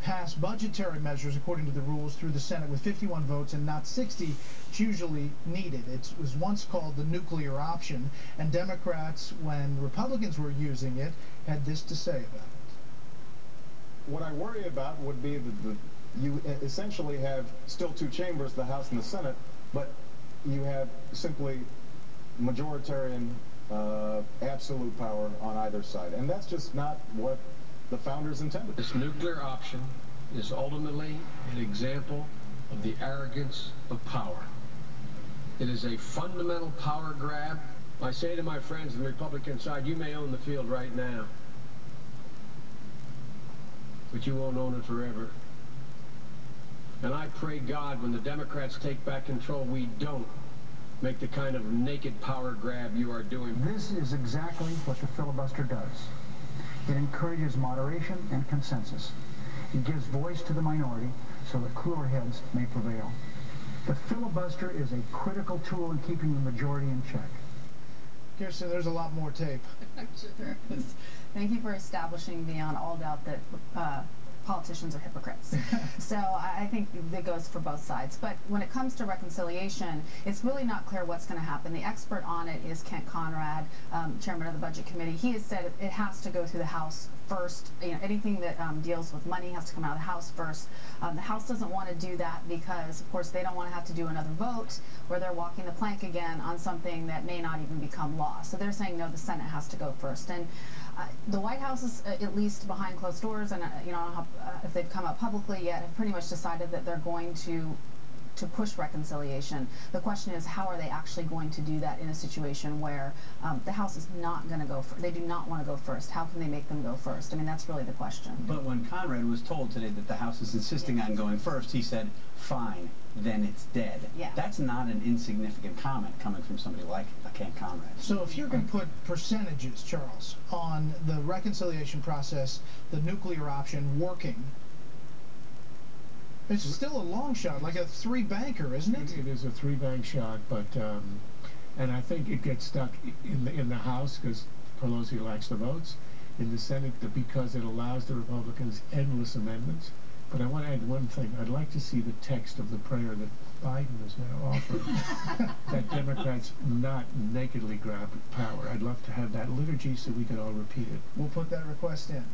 pass budgetary measures according to the rules through the Senate with 51 votes and not 60. It's usually needed. It was once called the nuclear option, and Democrats, when Republicans were using it, had this to say about it. What I worry about would be that you essentially have still two chambers, the House and the Senate, but you have simply majoritarian absolute power on either side. And that's just not what the founders intended. This nuclear option is ultimately an example of the arrogance of power. It is a fundamental power grab. I say to my friends on the Republican side, you may own the field right now, but you won't own it forever. And I pray God when the Democrats take back control, we don't make the kind of naked power grab you are doing. This is exactly what the filibuster does. It encourages moderation and consensus. It gives voice to the minority so that cooler heads may prevail. The filibuster is a critical tool in keeping the majority in check. Kirsten, there's a lot more tape. I'm sure there is. Thank you for establishing beyond all doubt that politicians are hypocrites. So I think that goes for both sides. But when it comes to reconciliation, it's really not clear what's going to happen. The expert on it is Kent Conrad, chairman of the Budget Committee. He has said it has to go through the House first. You know, anything that deals with money has to come out of the House first. The House doesn't want to do that because, of course, they don't want to have to do another vote where they're walking the plank again on something that may not even become law. So they're saying, no, the Senate has to go first. And the White House is, at least behind closed doors, and you know, I don't know if they've come out publicly yet, have pretty much decided that they're going to push reconciliation. The question is, how are they actually going to do that in a situation where the House is not going to go first? They do not want to go first. How can they make them go first? I mean, that's really the question. But when Conrad was told today that the House is insisting on going first, he said, fine, then it's dead. Yeah. That's not an insignificant comment coming from somebody like Kent Conrad. So if you're going to put percentages, Charles, on the reconciliation process, the nuclear option working, it's still a long shot, like a three-banker, isn't it? It is a three-bank shot, but and I think it gets stuck in the House because Pelosi lacks the votes. In the Senate, because it allows the Republicans endless amendments. But I want to add one thing. I'd like to see the text of the prayer that Biden is now offering, that Democrats not nakedly grab power. I'd love to have that liturgy so we can all repeat it. We'll put that request in.